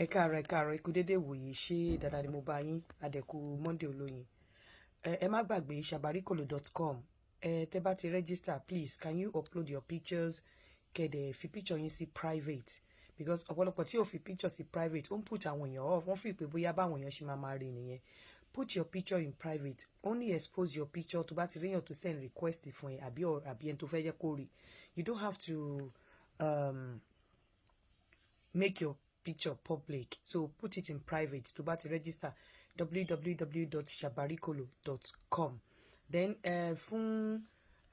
Ẹ káàárọ̀ ikú dédé wòye ṣé dáadáa ni mo bá yín adẹ̀kú Monday olóyin. Ẹ má gbàgbé shabarikolo.com. Tẹ́ bá ti register, please can you upload your pictures kẹ́dẹ̀ fi picture yín sí private because ọ̀pọ̀lọpọ̀ tí ò fi picture sí private ó ń put àwọn èèyàn off wọ́n fi pé bóyá báwọn èèyàn ṣe máa rí nìyẹn. Put your picture in private, only expose your picture tó bá ti ríyàn tó send request fún ẹ àbí ẹni tó fẹ́ jẹ́ kó rí. You don't have to make your picture public, so put it in private. To bá ti register www.shabarikolo.com. Then fún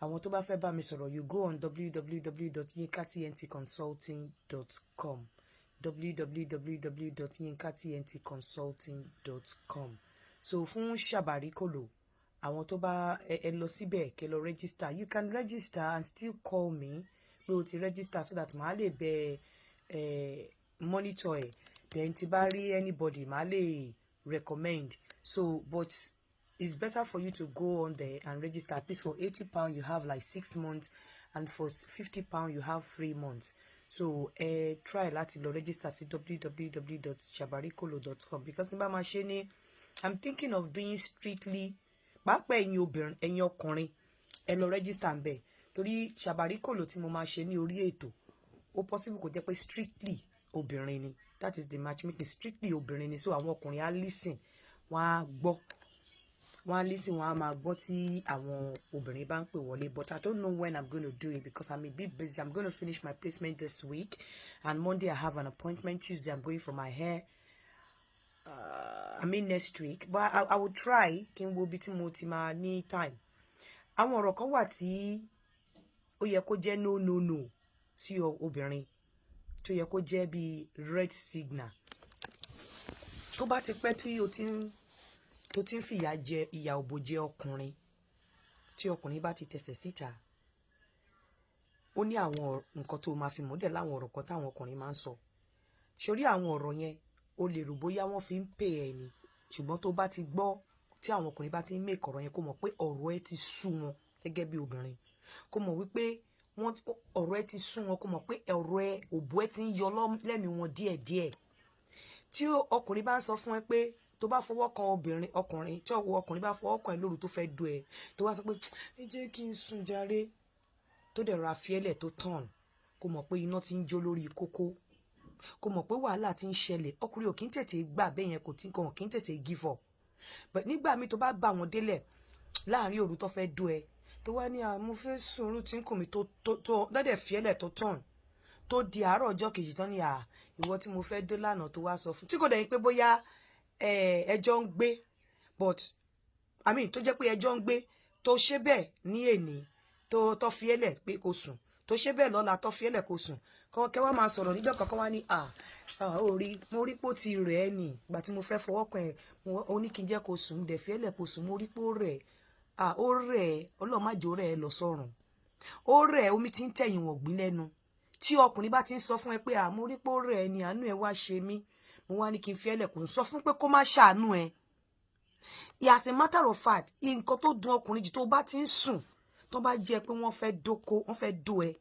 àwọn tó bá fẹ́ bá mi sọ̀rọ̀, you go on www.yinkatntconsulting.com www.yinkatntconsulting.com. So fún Shabarikolo, àwọn tó bá ẹ lọ síbẹ̀ kẹ́ lọ register. You can register and still call me pé o ti register so that màá lè bẹ monitor ẹ. Then tí bá rí anybody màá lè recommend. So but it's better for you to go on there and register. At least for £80 you have like 6 months, and for £50 you have 3 months. So try láti lọ register sí www.shabarikolo.com because nígbà máa ṣe ní I'm thinking of doing strictly pàápàá ẹ̀yin obìnrin ẹ̀yin ọkùnrin ẹ lọ register ń bẹ̀ torí Shabarikolo tí mo máa ṣe ní orí ètò ó possible kò jẹ́ pé strictly obìnrin ni. That is the matchmaking, strictly obìnrin ni. So àwọn ọkùnrin á listen, wọ́n á gbọ́, wọ́n á listen, wọ́n á máa gbọ́ tí àwọn obìnrin bá ń pè wọlé. But I don't know when I'm going to do it because I'm a bit busy. I'm going to finish my placement this week, and Monday I have an appointment. Tuesday I'm going for my hair. Next week, but I will try. Kí n wo bí tí mo ti máa ní time. Àwọn ọ̀rọ̀ kan wà tí ó yẹ kó jẹ́ no sí obìnrin, tó yẹ kó jẹ́ bí red signal. Tó bá ti pẹ́ tí o ti ń fìyà jẹ ìyà òbò jẹ ọkùnrin, tí ọkùnrin bá ti tẹsẹ̀ síta, ó ní àwọn nǹkan tó máa fi mọ̀ dẹ̀ láwọn ọ̀rọ̀ kan táwọn ọkùnrin máa ń sọ. Sórí àwọn ọ̀rọ̀ yẹn o lè rò bóyá wọ́n fi ń pè ẹ́ ni, ṣùgbọ́n tó bá ti gbọ́ tí àwọn ọkùnrin bá ti ń make ọ̀rọ̀ yẹn kó mọ̀ pé ọ̀rọ̀ ẹ ti sú wọn gẹ́gẹ́ bí obìnrin, kó mọ̀ wípé ọ̀rọ̀ ẹ ti sú wọn, kó mọ̀ pé ọ̀rọ̀ ẹ òbò ẹ ti ń yọ lẹ́mìí wọn díẹ̀díẹ̀. Tí ọkùnrin bá ń sọ fún ẹ pé tó bá fọwọ́ kan ọkùnrin tí ọkùnrin bá fọwọ́ kan ẹ lóru tó fẹ́ dùn ẹ, tó wá sọ pé ẹ jẹ́ kí n sùn jàre, tó dẹ̀ ra fiẹ́lẹ̀ tó tàn, kó mọ̀ pé iná ti ń jó lórí kókó, kó mọ̀ pé wàhálà ti ń ṣẹlẹ̀. Ọkùnrin ò kí ń tètè gbà bẹ́ẹ̀ yẹn, kò kí ń tètè give up. But nígbà míì tó bá bá wọn délẹ̀ láàrin òru tó fẹ́ dùn ẹ, tó wá ní mo fẹ́ sùn, orí tí ń kùn mí tó dẹ̀ fiẹ́lẹ̀ tó tàn, tó di àárọ̀ ọjọ́ kejì tán ní ìwọ tí mo fẹ́ dé lánàá tó wá sọ fún, tí kò dẹ̀ yín pé bóyá ẹjọ́ ń gbé, but tó jẹ́ pé ẹjọ́ ń gbé, tó ṣe bẹ́ẹ̀ ní èní tó fiẹ́lẹ̀ pé kò sùn, tó ṣe bẹ́ẹ̀ lọ́la tó fiẹ́lẹ̀ kò sùn, kẹ́ wá máa sọ̀rọ̀ nígbà kankan wá ní mo rí pé ó ti rẹ̀ ẹ́ nì, ìgbà tí mo fẹ́ fọwọ́ kan ẹ̀ ó ní kí n jẹ́ kó sùn, dẹ̀ fiẹ́lẹ̀ kó sùn, mo rí pé ó rẹ̀ ó rẹ̀ Ọlọ́run má jẹ́ ó rẹ̀ ẹ́ lọ sọ́run, ó rẹ̀ omi ti ń tẹ̀yìn wọ̀gbìn lẹ́nu. Tí ọkùnrin bá ti ń sọ fún ẹ pé mo rí pé ó rẹ̀ ẹ́ ni, àánú ẹ wá ṣe mí, mo wá ní kí n fiẹ́lẹ̀, kò ń sọ fún pé kó má ṣàánú ẹ. As a matter of fact, nǹkan tó dùn ọkùnrin jù tó bá ti ń sùn, tó bá jẹ́ pé wọ́n fẹ́ dó ẹ,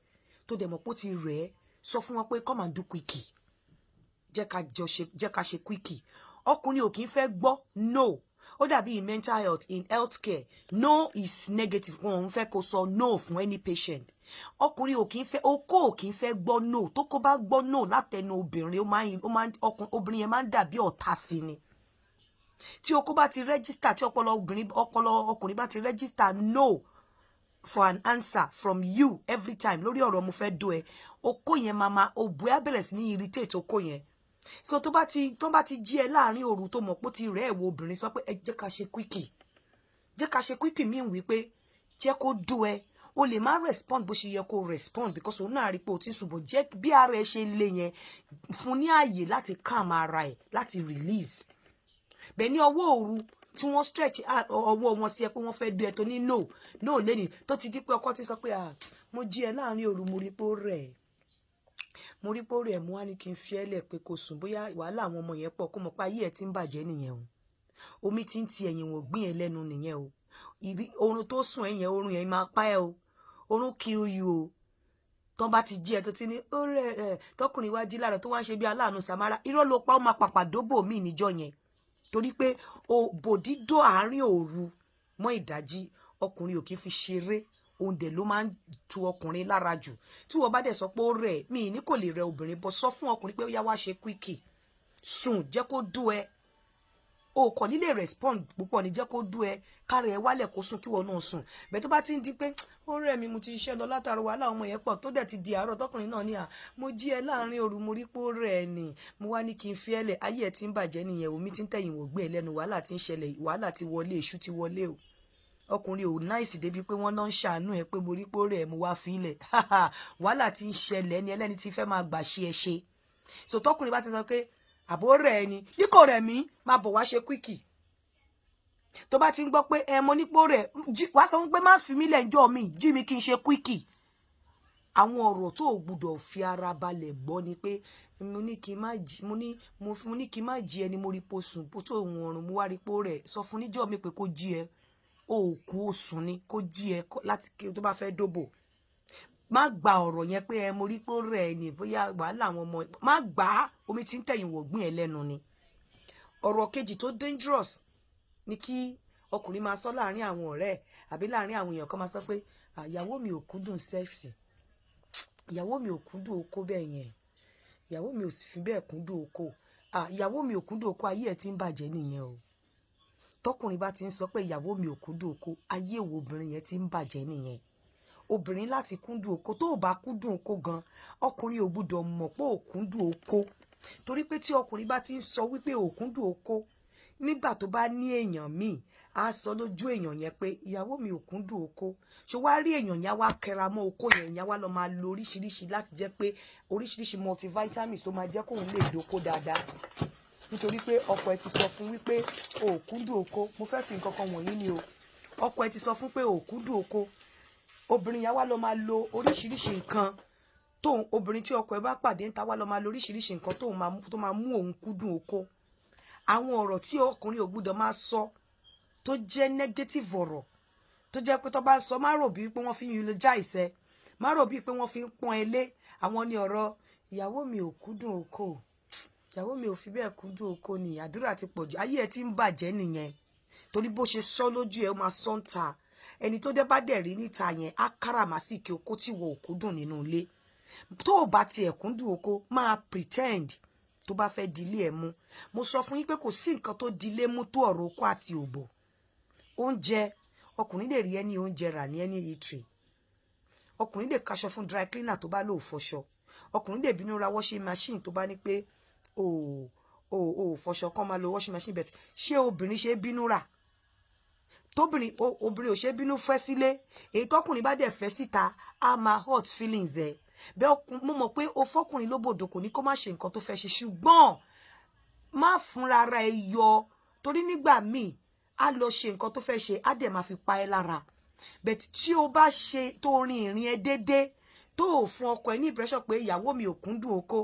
tó dẹ̀ mọ̀ pé ó ti rẹ̀ ẹ́, sọ fún wọn pé come and do quickie, jẹ́ ká ṣe quickie. Ọkùnrin ò kí ń fẹ́ gbọ́ no. Ó dàbí in mental health, in healthcare, no is negative. Wọn ò fẹ́ kó sọ no fún any patient. Ọkùnrin ò kí ń fẹ́, okó ò kí ń fẹ́ gbọ́ no. Tó kó bá gbọ́ no látẹnu obìnrin, obìnrin yẹn máa ń dàbí ọ̀tá sí ni. Tí okó bá ti register, tí ọpọlọ ọkùnrin bá ti register no for an answer from you every time lórí ọ̀rọ̀ mo fẹ́ dó ẹ, okó yẹn máa òbò á bẹ̀rẹ̀ sí ní irritate okó yẹn. So tó bá ti jí ẹ láàrin òru tó mọ̀ pé ó ti rẹ̀ ẹ́ wo obìnrin, sọ pé ẹ jẹ́ ká ṣe quickie. Jẹ́ ká ṣe quickie mean wípé jẹ́ kó dó ẹ. O lè má respond bó ṣe yẹ kó respond because òun náà rí pé o ti ń sùn, bọ̀ jẹ́ bí ara ẹ ṣe lé yẹn fún ní ààyè láti calm ara ẹ, láti release. Bẹ́ẹ̀ ni ọwọ́ òru tí wọ́n stretch ọwọ́ wọn sí ẹ pé wọ́n fẹ́ dó ẹ tó ní no lẹ́ni tó ti di pé ọkọ ti sọ pé mo jí ẹ láàrin òru, mo rí pé ó rẹ̀ mo wá ní kí n fiẹ́lẹ̀ pé kò sùn, bóyá wàhálà àwọn ọmọ yẹn pọ̀, kó mọ̀ pé ayé ẹ ti ń bàjẹ́ nìyẹn o, omi ti ń ti ẹ̀yìn wọ̀n gbìn ẹ lẹ́nu nìyẹn o, oorun tó sùn ẹ̀yẹn oorun yẹn máa pa ẹ o, oorun kill you o. tó bá ti jí ẹ tó ti ní ó rẹ̀ tọkùnrin wá jí lára tó wá ń ṣe bí aláàánú Samara irọ́ ló pa ó máa pàpà dóbò míì níjọ́ yẹn torí pé bòdídó àárín òru mọ́ ìdájí ọkùnrin ò kì í fi ṣeré òun dẹ̀ ló máa ń tu ọkùnrin lára jù tí wọ́n bá dẹ̀ sọ pé ó rẹ̀ mí ní kò lè rẹ obìnrin bọ́ sọ fún ọkùnrin pé ó yá wá ṣe quickie sùn jẹ́ kó dú ẹ o kò ní lè respond púpọ̀ ní jẹ́ kó dú ẹ kára ẹ wálẹ̀ kó sùn kí wọ́n náà sùn bẹ́ẹ̀ tó bá ti ń di pé ó rẹ̀ mí mo ti ṣiṣẹ́ lọ látàrí wàhálà ọmọ yẹn pọ̀ tó dẹ̀ ti di àárọ̀ tọkùnrin náà ní mo jí ẹ láàrin òru mo rí pé ó rẹ̀ ẹ nì mo wá ní kí n fi ẹ lẹ̀ ayé ẹ ti ń bàjẹ́ nìyẹn omi ti ń tẹ̀yìn wò gbé ẹ lẹ́nu wàhálà ti ń ṣẹlẹ̀ wàhálà ti wọlé èṣù ti wọlé o ọkùnrin ò náìsì débi pé wọ́n náà ń ṣàánú ẹ pé mo rí pé ó rẹ̀ ẹ mo wá fi ilẹ̀ wàhálà ti ń ṣẹlẹ̀ ẹni ẹlẹ́ni ti fẹ́ máa gbà ṣe ẹ ṣe so tọkùnrin bá ti sọ pé àbó rẹ̀ ẹ ni bí kò rẹ̀ mí máa bọ̀ wá ṣe quickie tó bá ti ń gbọ́ pé mo nípò rẹ̀ wá sọ pé má fi mí lẹ́njọ́ mi jí mi kí n ṣe quickie àwọn ọ̀rọ̀ tó gbọ́dọ̀ fi ara balẹ̀ gbọ́ ni pé mo ní kí n má jí mo ní kí n má jí ẹni mo rí po sùn po tó òun ọ̀run mo wá rí po rẹ̀ sọ fún níjọ́ mi pé kó jí ẹ òkú òsùn ni kó jí ẹ láti kí tó bá fẹ́ dóbò má gba ọ̀rọ̀ yẹn pé mo rí po rẹ̀ ni bóyá wàhálà àwọn ọmọ má gbà omi tí ń tẹ̀yìn wọ̀gbìn ẹ lẹ́nu ni ọ̀rọ̀ kejì tó dangerous ni kí ọkùnrin máa sọ láàrin àwọn ọ̀rẹ́ àbí láàrin àwọn èèyàn kan máa sọ pé ìyàwó mi ò kúndùn sẹ́ẹ̀sì ìyàwó mi ò kúndùn okó bẹ́ẹ̀ yẹn ìyàwó mi ò sì fi bẹ́ẹ̀ kúndùn okó ìyàwó mi ò kúndùn okó ayé ẹ̀ ti ń bàjẹ́ nìyẹn o tọkùnrin bá ti ń sọ pé ìyàwó mi ò kúndùn okó ayé ìwò obìnrin yẹn ti ń bàjẹ́ nìyẹn obìnrin láti kúndùn okó tó ò bá kúndùn okó gan ọkùnrin ò gbúdọ̀ mọ̀ pé ò kúndùn okó torí pé tí ọkùnrin bá ti ń sọ wípé ò kúndùn okó nígbà tó bá ní èèyàn míì á sọ lójú èèyàn yẹn pé ìyàwó mi ò kúndùn okó ṣé wá rí èèyàn yẹn wá kẹra mọ́ okó yẹn yẹn wá lọ máa lo oríṣiríṣi láti jẹ́ pé oríṣiríṣi multivitamins tó máa jẹ́ kóun lè dóko dáadáa nítorí pé ọkọ ẹ ti sọ fún wípé ò kúndùn okó mo fẹ́ fi nǹkan kan wọ̀nyí ni o ọkọ ẹ ti sọ fún pé ò kúndùn okó obìnrin yẹn wá lọ máa lo oríṣiríṣi nǹkan tóun obìnrin tí ọkọ ẹ bá pàdé ń ta wá lọ máa lo oríṣiríṣi nǹkan tó máa mú òun kúndùn okó àwọn ọ̀rọ̀ tí ọkùnrin ò gbúdọ̀ máa sọ tó jẹ́ negative ọ̀rọ̀ tó jẹ́ pé tó bá sọ má rò bí pé wọ́n fi ń eulogize ẹ má rò bí pé wọ́n fi ń pọ́n ẹ lé àwọn ní ọ̀rọ̀ ìyàwó mi ò kúndùn okó ìyàwó mi ò fi bẹ́ẹ̀ kúndùn okó ni àdúrà ti pọ̀jù ayé ẹ ti ń bàjẹ́ nìyẹn torí bó ṣe sọ lójú ẹ ó máa sọ ń ta ẹni tó dé bá dẹ̀ rí níta yẹn á káràmásìkì okó tí wọ́n ò kúndùn nínú ilé tó o bá tiẹ̀ kúndùn okó máa pretend tó bá fẹ́ dilé ẹ̀ mú mo sọ fún yín pé kò sí nǹkan tó dilé mú tó ọ̀rọ̀ okó àti òbò oúnjẹ ọkùnrin lè rí ẹni oúnjẹ rà ní ẹni eatery ọkùnrin lè kaṣọ fún dry cleaner tó bá lò fọṣọ ọkùnrin lè bínú ra washing machine tó bá ní pé o fọṣọ kan máa lo washing machine bẹ́ẹ̀ ṣé obìnrin ṣe bínú rà obìnrin ò ṣe bínú fẹ́ sílé èyí tọkùnrin bá dẹ̀ fẹ́ síta á máa hot feelings ẹ̀ bẹ́ẹ̀ mo mọ̀ pé o fọkùnrin lóbòdò kò ní kó má ṣe nǹkan tó fẹ́ ṣe ṣùgbọ́n má fúnra ara ẹ yọ torí nígbà míì á lọ ṣe nǹkan tó fẹ́ ṣe á dẹ̀ máa fi pa ẹ́ lára bẹ́ẹ̀ tí o bá ṣe tó rin ìrìn ẹ déédéé tó ò fún ọkọ ẹ ní impression pé ìyàwó mi ò kúndùn okó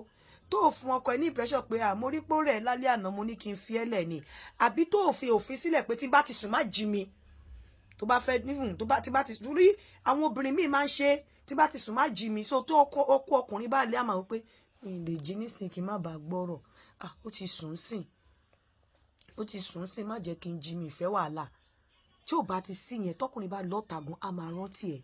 tó ò fún ọkọ ẹ ní impression pé mo rí pó rẹ̀ lálẹ́ àná mo ní kí n fi ẹ́ lẹ̀ ni àbí tó ò fi òfin sílẹ̀ pé tí bá ti sùn má jí mi tó bá fẹ́ níhùn tó bá ti rí àwọn obìnrin míì máa ń ṣe tí bá ti sùn má jí mi so tó ọkọ ọkùnrin bá lé àmà wípé lè jí nísìn kí n má bàa gbọ́rọ̀ ó ti sùn sìn má jẹ́ kí n jí mi ìfẹ́ wàhálà tí ò bá ti sí yẹn tọkùnrin bá lọ tàgùn á máa rántí ẹ̀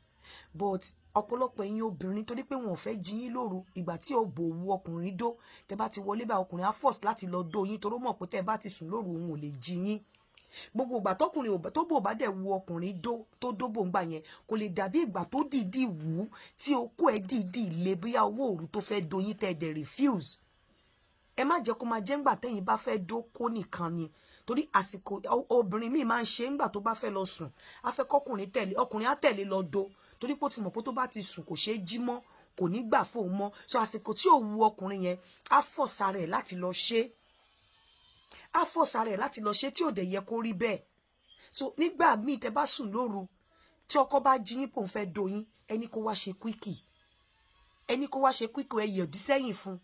but ọ̀pọ̀lọpọ̀ ẹ̀yin obìnrin torí pé wọn ò fẹ́ jí yín lóru ìgbà tí òbò wu ọkùnrin dó tẹ́ bá ti wọlé bá ọkùnrin á force láti lọ dó yín torí mọ̀ pé tẹ́ bá ti sùn lóru òun ò lè jí yín gbogbo ìgbà tọkùnrin tó bò bá dẹ̀ wu ọkùnrin tó dóbò ń gbà yẹn kò lè dàbí ìgbà tó dìídì wù ú tí okó ẹ̀ dìídì lé bóyá owó òru tó fẹ́ do yín tẹ́ dẹ̀ refuse ẹ má jẹ́ kó máa jẹ́ ńgbà tẹ́yìn bá fẹ́ dókó nìkan ni torí àsìkò obìnrin míì máa ń ṣe ńgbà tó bá fẹ́ lọ sùn á fẹ́ kọkùnrin tẹ̀lé ọkùnrin á tẹ̀lé lọ do torí pé ó ti mọ̀ pé tó bá ti sùn kò ṣeé jí mọ́ kò ní gbà fóun mọ́ so àsìkò tí ò wu ọkùnrin yẹn á fọ̀sà rẹ̀ láti lọ ṣe tí ò dẹ̀ yẹ kó rí bẹ́ẹ̀ so nígbà míì tẹ́ bá sùn lóru tí ọkọ bá jí yín pò ń fẹ́ doyin ẹni kó wá ṣe quickie ẹ yọ̀dí sẹ́yìn fún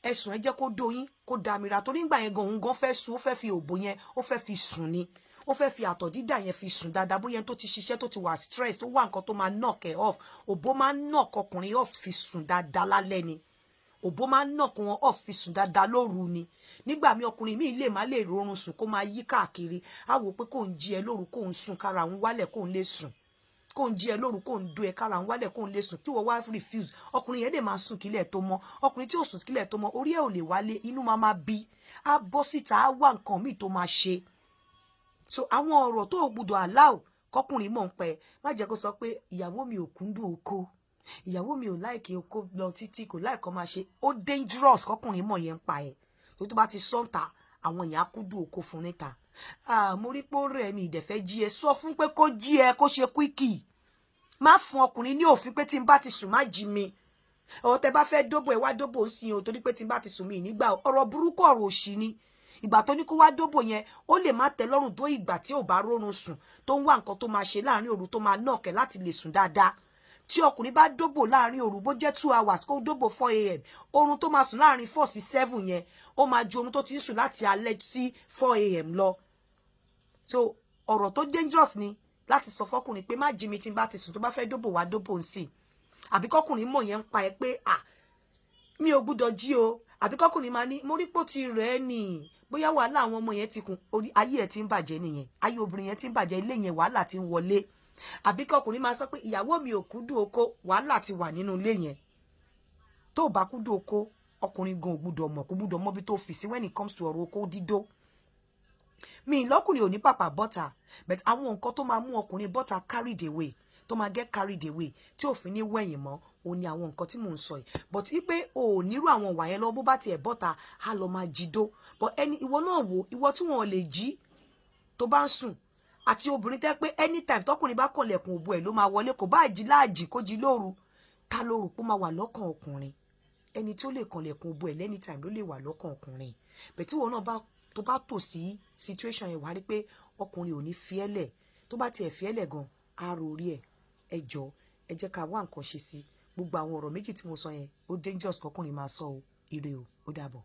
ẹ̀sùn ẹ jẹ́ kó doyin kó dàmíra torí nígbà yẹn gan òun gan fẹ́ sùn ó fẹ́ fi òbò yẹn ó fẹ́ fi sùn ni ó fẹ́ fi àtọ̀ dídà yẹn fi sùn dáadáa bóyá tó ti ṣiṣẹ́ tó ti wà stress tó wà nǹkan tó máa knock ẹ̀ off òbó máa knock ọkùnrin off fi sùn dáadáa lálẹ́ ni òbó máa knock wọn off fi sùn dáadáa lóru ni nígbà mi ọkùnrin mi lè má lè rọrùn sùn kó máa yí káàkiri á wò pé kò ń jí ẹ lóru kò ń sùn kára òun wálẹ̀ kò ń lè sùn kò ń jí ẹ lóru kò ń do ẹ kára òun wálẹ̀ kò ń lè sùn kí wọ́n wá refuse ọkùnrin yẹn lè máa sùn kílẹ̀ tó mọ́ ọkùnrin tí ò sùn kílẹ̀ tó mọ́ orí ẹ̀ ò lè wálé inú máa bí á bọ́ síta á wá nǹkan míì tó máa ṣe so àwọn ọ̀rọ̀ tó gbọ́dọ̀ allow kọkùnrin mọ̀ ń pẹ́ má jẹ́ kó sọ pé ìyàwó mi ò kúndùn oko ìyàwó mi ò láìkí oko lọ títí kò láìkọ́ máa ṣe ó dangerous kọkùnrin mọ̀ yẹn ń pa ẹ̀ tó bá ti sọ́ǹtà àwọn èèyàn á kúndùn oko fún níta mo rí pé ó rẹ̀ mi ìdẹ̀fẹ́ jí ẹ sọ fún pé kó jí ẹ kó ṣe quickie má fún ọkùnrin ní òfin pé tí n bá ti sùn má jí mi ọ̀rọ̀ tẹ bá fẹ́ dóbò ẹ wá dóbò ń sin o torí pé tí n bá ti sùn mí nígbà ọ̀rọ̀ burúkú ọ̀rọ̀ òṣì ni ìgbà tó ní kó wá dóbò yẹn ó lè má tẹ́ lọ́rùn tó ìgbà tí ò bá rórun sùn tó ń wá nǹkan tó máa ṣe láàrin òru tó máa nọ̀kẹ́ láti lè sùn dáadáa tí ọkùnrin bá dóbò láàrin òru bó jẹ́ 2 hours kó dóbò 4 a.m. oorun tó máa sùn láàrin 4 sí 7 yẹn ó máa ju oorun tó ti ń sùn láti alẹ́ sí 4 a.m. lọ so ọ̀rọ̀ tó dangerous ni láti sọ fọ́kùnrin pé má jí mi tí n bá ti sùn tó bá fẹ́ dóbò wá dóbò ń sìn àbí kọ́kùnrin mọ̀ yẹn ń pa ẹ pé mi ò gbúdọ̀ jí o àbí kọ́kùnrin máa ní mo rí pò ti rẹ̀ ẹ́ nì bóyá wàhálà àwọn ọmọ yẹn ti kún orí ayé ẹ̀ ti ń bàjẹ́ nìyẹn ayé obìnrin yẹn ti ń bàjẹ́ ilé yẹn wàhálà ti ń wọlé àbí kọ́kùnrin máa sọ pé ìyàwó mi ò kúndùn oko wàhálà ti wà nínú ilé yẹn tó bá kúndùn oko ọkùnrin gan ò gbúdọ̀ mọ̀ kó gbúdọ̀ mọ̀ bí tó fi sí when it comes to ọ̀rọ̀ oko dídó mi lọ́kùnrin ò ní pàpà bọ́tà but àwọn nǹkan tó máa mú ọkùnrin bọ́tà carried away tó máa get carried away tí òfin ní wẹ̀yìn mọ́ ó ní àwọn nǹkan tí mò ń sọ yìí but wípé o ò nírú àwọn wà yẹn lọ bó bá tiẹ̀ bọ́ta á lọ máa jídó but ẹni ìwọ náà wò ìwọ tí wọn ò lè jí tó bá ń sùn àti obìnrin tẹ́ pé anytime tọkùnrin bá kànlẹ̀kùn òbú ẹ̀ ló máa wọlé kò bá jí láàjì kó jí lóru ta ló rò pé ó máa wà lọ́kàn ọkùnrin ẹni tí ó lè kànlẹ̀kùn òbú ẹ̀ anytime ló lè wà lọ́kàn ọkùnrin but tí wọn náà tó bá tò sí situation yẹn wá rí pé ọkùnrin ò ní fiẹ́lẹ̀ tó bá tiẹ̀ fiẹ́lẹ̀ gan á rorí ẹ̀ ẹ jọ̀ọ́ ẹ jẹ́ ká wá nǹkan ṣe sí gbogbo àwọn ọ̀rọ̀ méjì tí mo sọ yẹn ó dangerous kọkùnrin máa sọ o ire o ó dàbọ̀.